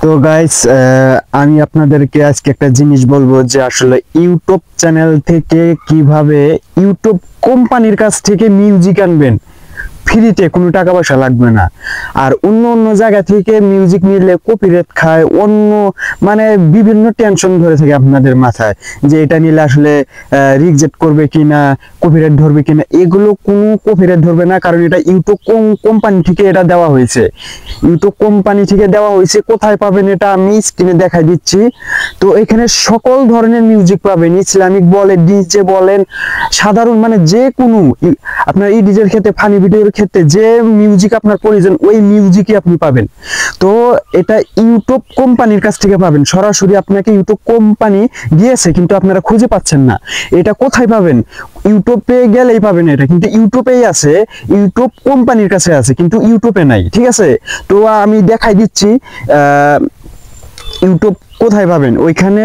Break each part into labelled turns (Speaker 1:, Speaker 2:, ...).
Speaker 1: তো গাইস, আমি আপনাদেরকে আজকে একটা জিনিস বলবো যে আসলে ইউটিউব চ্যানেল থেকে কিভাবে ইউটিউব কোম্পানির কাছ থেকে মিউজিক আনবেন। ফ্রিতে, কোনো টাকা পয়সা লাগবে না। আর অন্য অন্য জায়গা থেকে মিউজিক নিলে কপিরাইট খায়, অন্য মানে বিভিন্ন টেনশন ধরে থাকে আপনাদের মাথায় যে এটা নিলে আসলে রিজেক্ট করবে কিনা, কপিরাইট ধরবে কিনা। এগুলো কোনো কপিরাইট ধরবে না, কারণ এটা ইউটিউব কোম্পানি থেকে এটা দেওয়া হয়েছে। ইউটিউব কোম্পানি থেকে দেওয়া হয়েছে। কোথায় পাবেন এটা আমি স্ক্রিনে দেখাই দিচ্ছি। তো এখানে সকল ধরনের মিউজিক পাবেন, ইসলামিক বলেন, ডিজে বলেন, সাধারণ মানে যে কোনো আপনার এই ডিজের ক্ষেত্রে, ফানি ভিডিওর ক্ষেত্রে যে মিউজিক আপনার প্রয়োজন ওই মিউজিকই আপনি পাবেন। তো এটা ইউটিউব কোম্পানির কাছ থেকে পাবেন, সরাসরি আপনাকে ইউটিউব কোম্পানি দিয়েছে, কিন্তু আপনারা খুঁজে পাচ্ছেন না। এটা কোথায় পাবেন? ইউটিউবে গেলেই পাবেন এটা, কিন্তু ইউটিউবেই আছে, ইউটিউব কোম্পানির কাছে আছে, কিন্তু ইউটিউবে নাই। ঠিক আছে, তো আমি দেখাই দিচ্ছি ইউটিউব কোথায় পাবেন। ওইখানে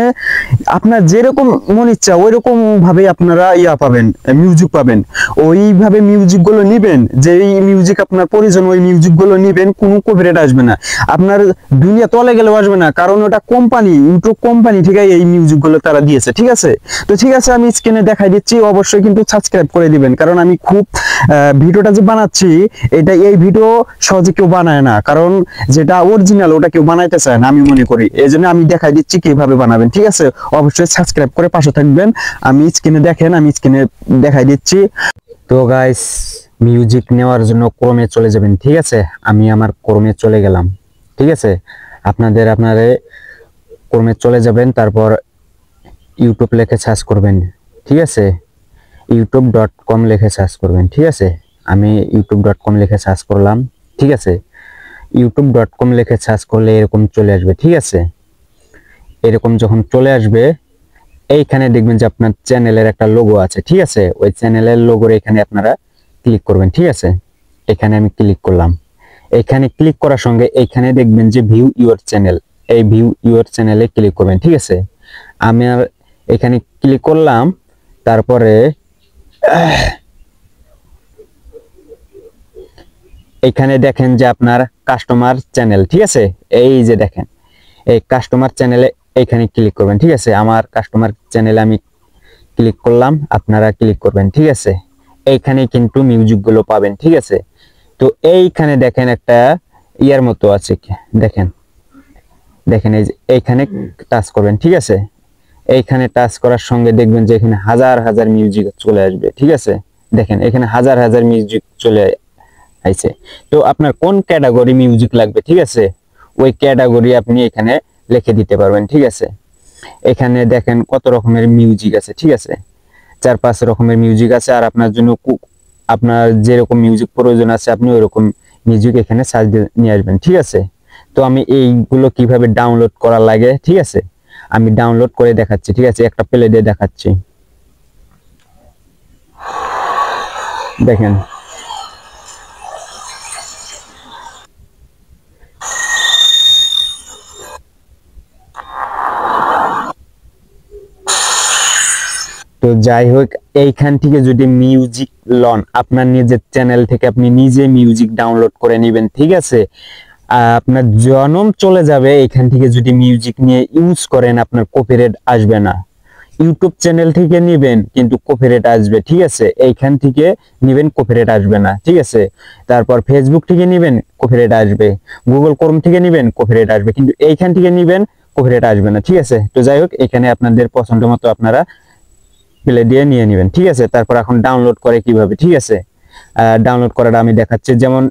Speaker 1: আপনার যেরকম মন ইচ্ছা ওইরকম ভাবে আপনারা পাবেন, মিউজিক পাবেন। ওইভাবে মিউজিক গুলো নিবেন, যে মিউজিক আপনার প্রয়োজন ওই মিউজিক গুলো নিবেন, কোনো কপিরাইট আসবে না, আপনার দুনিয়া তলে গেলেও আসবে না, কারণ ওটা কোম্পানি, ইউটিউব কোম্পানি থেকে এই মিউজিক গুলো তারা দিয়েছে। ঠিক আছে, তো ঠিক আছে, আমি স্ক্রিনে দেখাই দিচ্ছি। অবশ্যই কিন্তু সাবস্ক্রাইব করে দিবেন, কারণ আমি খুব ভিডিওটা যে বানাচ্ছি, এই ভিডিও সহজে কেউ বানায় না, কারণ যেটা অরিজিনাল ওটা কেউ বানাইতে চায় না, আমি মনে করি। এই জন্য আমি দেখাই দিচ্ছি কিভাবে বানাবেন। ঠিক আছে, অবশ্যই সাবস্ক্রাইব করে পাশে থাকবেন। আমি স্ক্রিনে দেখেন, আমি স্ক্রিনে দেখাই দিচ্ছি। তো গাইস, মিউজিক নেওয়ার জন্য ক্রোমে চলে যাবেন। ঠিক আছে, আমি আমার ক্রোমে চলে গেলাম। ঠিক আছে, আপনারা ক্রোমে চলে যাবেন, তারপর ইউটিউব লিখে সার্চ করবেন। ঠিক আছে, youtube.com লিখে সার্চ করবেন। ঠিক আছে, আমি youtube.com লিখে সার্চ করলাম। ঠিক আছে, youtube.com লিখে সার্চ করলে এরকম চলে আসবে। ঠিক আছে, এরকম যখন চলে আসবে, এইখানে দেখবেন যে আপনার চ্যানেলের একটা লোগো আছে। ঠিক আছে, ওই চ্যানেলের লোগোর এখানে আপনারা ক্লিক করবেন। ঠিক আছে, এখানে আমি ক্লিক করলাম। এখানে ক্লিক করার সঙ্গে এইখানে দেখবেন যে ভিউ ইউর চ্যানেল, এই ভিউ ইউর চ্যানেলে ক্লিক করবেন। ঠিক আছে, আমি আর এখানে ক্লিক করলাম। তারপরে এখানে দেখেন যে আপনার কাস্টমার চ্যানেল। ঠিক আছে, এই যে দেখেন এই কাস্টমার চ্যানেলে এখানে ক্লিক করবেন। ঠিক আছে, আমার কাস্টমার চ্যানেলে আমি ক্লিক করলাম, আপনারা ক্লিক করবেন। ঠিক আছে, এইখানে কিন্তু মিউজিক গুলো পাবেন। ঠিক আছে, তো এইখানে দেখেন একটা ইয়ার মতো আছে, দেখেন এই যে এইখানে টাচ করবেন। ঠিক আছে, এইখানে টাচ করার সঙ্গে দেখবেন যে এখানে হাজার হাজার মিউজিক চলে আসবে। ঠিক আছে, দেখেন এখানে হাজার হাজার মিউজিক চলে আইছে। তো আপনার কোন ক্যাটাগরি মিউজিক লাগবে, ঠিক আছে, ওই ক্যাটাগরি আপনি এখানে লিখে দিতে পারবেন। ঠিক আছে, এখানে দেখেন কত রকমের মিউজিক আছে। ঠিক আছে, 4-5 রকমের মিউজিক আছে। আর আপনার জন্য আপনার যেরকম মিউজিক প্রয়োজন আছে আপনি ওইরকম মিউজিক এখানে সার্চ দিয়ে নিয়ে আসবেন। ঠিক আছে, তো আমি এইগুলো কিভাবে ডাউনলোড করা লাগে, ঠিক আছে, আমি ডাউনলোড করে দেখাচ্ছি। ঠিক আছে, একটা প্লে দিয়ে দেখাচ্ছি। দেখেন তো যাই হোক, এইখান থেকে যদি মিউজিক লন, আপনার নিজের চ্যানেল থেকে আপনি নিজে মিউজিক ডাউনলোড করে নেবেন। ঠিক আছে, আপনার জনম চলে যাবে। এখান থেকে যদি মিউজিক নিয়ে ইউজ করেন আপনার কপিরাইট আসবে না। ইউটিউব চ্যানেল থেকে নেবেন কিন্তু কপিরাইট আসবে। ঠিক আছে, এইখান থেকে নেবেন, কপিরাইট আসবে না। ঠিক আছে, তারপর ফেসবুক থেকে নেবেন, কপিরাইট আসবে। গুগল ক্রোম থেকে নেবেন, কপিরাইট আসবে, কিন্তু এইখান থেকে নেবেন, কপিরাইট আসবে না। ঠিক আছে, তো যাই হোক, এখানে আপনাদের পছন্দ মতো আপনারা প্লে দিয়ে নিয়ে নেবেন। ঠিক আছে, তারপর এখন ডাউনলোড করে কিভাবে, ঠিক আছে, ডাউনলোড করাটা আমি দেখাচ্ছি। যেমন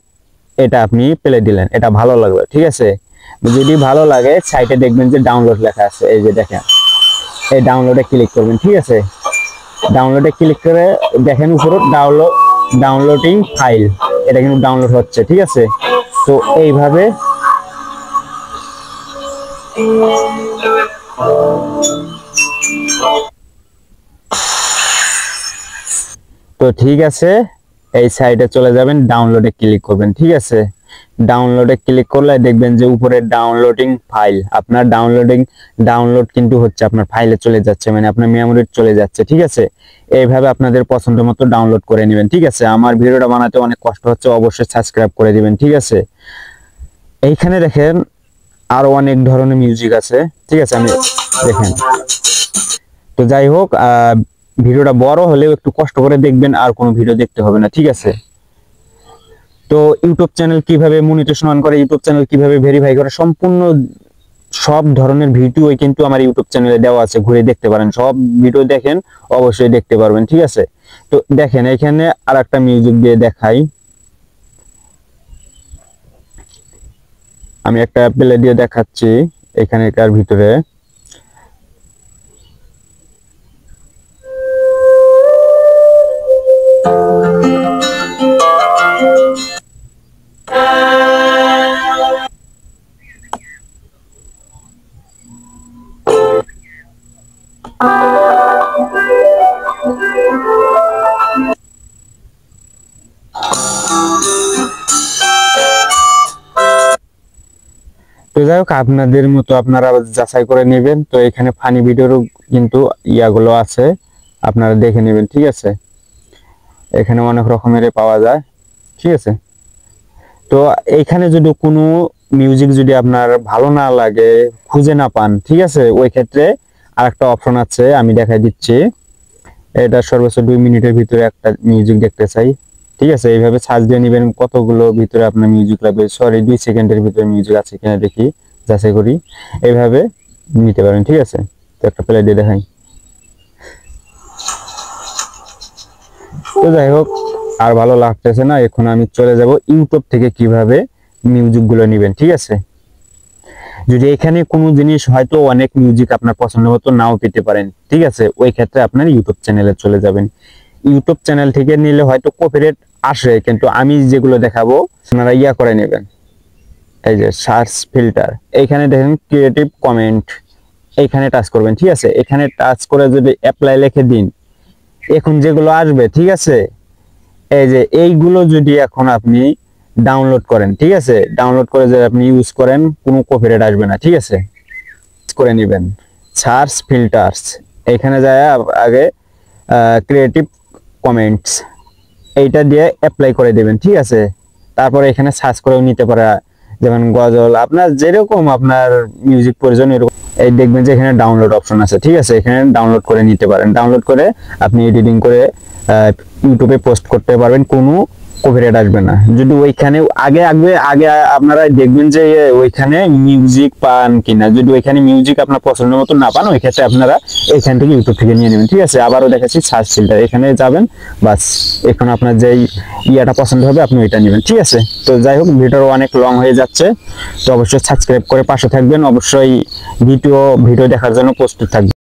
Speaker 1: এটা আপনি প্লে দিলেন, এটা ভালো লাগবে। ঠিক আছে, যদি ভালো লাগে সাইটে দেখবেন যে ডাউনলোড লেখা আছে, এই যে দেখেন, এই ডাউনলোডে ক্লিক করবেন। ঠিক আছে, ডাউনলোডে ক্লিক করে দেখেন উপরে ডাউনলোডিং ফাইল, এটা কিন্তু ডাউনলোড হচ্ছে। ঠিক আছে, তো এইভাবে তো ঠিক আছে, এই সাইডে চলে যাবেন, ডাউনলোডে ক্লিক করবেন। ঠিক আছে, ডাউনলোডে ক্লিক করলে দেখবেন যে উপরে ডাউনলোডিং ফাইল, আপনার ডাউনলোড কিন্তু হচ্ছে, আপনার ফাইলে চলে যাচ্ছে, মানে আপনার মেমোরি চলে যাচ্ছে। ঠিক আছে, এইভাবে আপনাদের পছন্দ মতো ডাউনলোড করে নেবেন। ঠিক আছে, আমার ভিডিওটা বানাতে অনেক কষ্ট হচ্ছে, অবশ্যই সাবস্ক্রাইব করে দিবেন। ঠিক আছে, এইখানে দেখেন আরো অনেক ধরনের মিউজিক আছে, ঠিক আছে। আমি দেখেন, তো যাই হোক, ভিডিওটা বড় হলেও একটু কষ্ট করে দেখবেন, আর কোনো ভিডিও দেখতে হবে না, ঠিক আছে। তো ইউটিউব চ্যানেল কিভাবে মনিটাইজেশন অন করে, ইউটিউব চ্যানেল কিভাবে ভেরিফাই করে, সম্পূর্ণ সব ধরনের ভিডিওই কিন্তু আমার ইউটিউব চ্যানেলে দেওয়া আছে, ঘুরে দেখতে পারেন। সব ভিডিও দেখেন, অবশ্যই দেখতে পারবেন, ঠিক আছে। তো দেখেন, এখানে আর একটা মিউজিক দিয়ে দেখাই। আমি একটা প্লে দিয়ে দেখাচ্ছি এখানকার ভিতরে। তো যাই হোক, আপনাদের মতো আপনারা যাচাই করে নেবেন। তো এখানে ফানি ভিডিওরও কিন্তু ইয়াগুলো আছে, আপনারা দেখে নেবেন, ঠিক আছে। এখানে অনেক রকমের পাওয়া যায়, ঠিক আছে। তো এখানে যদি কোনো মিউজিক যদি আপনার ভালো না লাগে, খুঁজে না পান, ঠিক আছে, ওই ক্ষেত্রে আরেকটা অপশন আছে, আমি দেখাই দিচ্ছি। এটা সর্বোচ্চ 2 মিনিটের ভিতরে একটা মিউজিক দেখতে চাই, ঠিক আছে। এইভাবে সার্চ দিয়ে নেবেন কতগুলো ভিতরে আপনার মিউজিক লাগবে। সরি, 2 সেকেন্ডের ভিতরে মিউজিক আছে কিনা দেখি, যাচাই করি। এইভাবে নিতে পারেন, ঠিক আছে। তো একটা প্লে দিয়ে দেখাই। তো যাই হোক, আর ভালো লাগতেছে না, এখন আমি চলে যাব ইউটিউব থেকে কিভাবে মিউজিক গুলো নেবেন, ঠিক আছে। যদি এখানে কোনো জিনিস হয়তো অনেক মিউজিক আপনার পছন্দ মতো নাও পেতে পারেন, ঠিক আছে, ওই ক্ষেত্রে আপনার ইউটিউব চ্যানেলে চলে যাবেন। ইউটিউব চ্যানেল থেকে নিলে হয়তো কপিরাইট আসে, কিন্তু আমি যেগুলো দেখাবো আপনারা ইয়া করে নেবেন। এই যে সার্চ ফিল্টার, এইখানে দেখেন ক্রিয়েটিভ কমেন্ট, এইখানে টাচ করবেন, ঠিক আছে। এখানে টাচ করে যদি অ্যাপ্লাই লিখে দিন, এখন যেগুলো আসবে, ঠিক আছে, এই যে এইগুলো যদি এখন আপনি ডাউনলোড করেন, ঠিক আছে, ডাউনলোড করে যদি আপনি ইউজ করেন, কোনো কপিরাইট আসবে না, ঠিক আছে। করে নেবেন সার্চ ফিল্টার্স, এখানে যায় আগে ক্রিয়েটিভ কমেন্টস, এইটা দিয়ে অ্যাপ্লাই করে দিবেন, ঠিক আছে। তারপরে এখানে সার্চ করেও নিতে পারে, যেমন গজল, আপনার যেরকম আপনার মিউজিক প্রয়োজন এরকম। এই দেখবেন যে এখানে ডাউনলোড অপশন আছে, ঠিক আছে, এখানে ডাউনলোড করে নিতে পারেন। ডাউনলোড করে আপনি এডিটিং করে ইউটিউবে পোস্ট করতে পারবেন, কোনো কপিরাইট আসবে না। যদি ওইখানে আগে আগে আগে আপনারা দেখবেন যে ওইখানে মিউজিক পান কিনা, যদি ওইখানে মিউজিক আপনার পছন্দের মতো না পান, ওই ক্ষেত্রে আপনারা এখান থেকে ইউটিউব থেকে নিয়ে নেবেন, ঠিক আছে। আবারও দেখাচ্ছি, সার্চ ফিল্টার, এখানে যাবেন, বাস এখন আপনার যেই ইয়াটা পছন্দ হবে আপনি ওইটা নেবেন, ঠিক আছে। তো যাই হোক, ভিডিও অনেক লং হয়ে যাচ্ছে, তো অবশ্যই সাবস্ক্রাইব করে পাশে থাকবেন, অবশ্যই ভিডিও দেখার জন্য প্রস্তুত থাকবেন।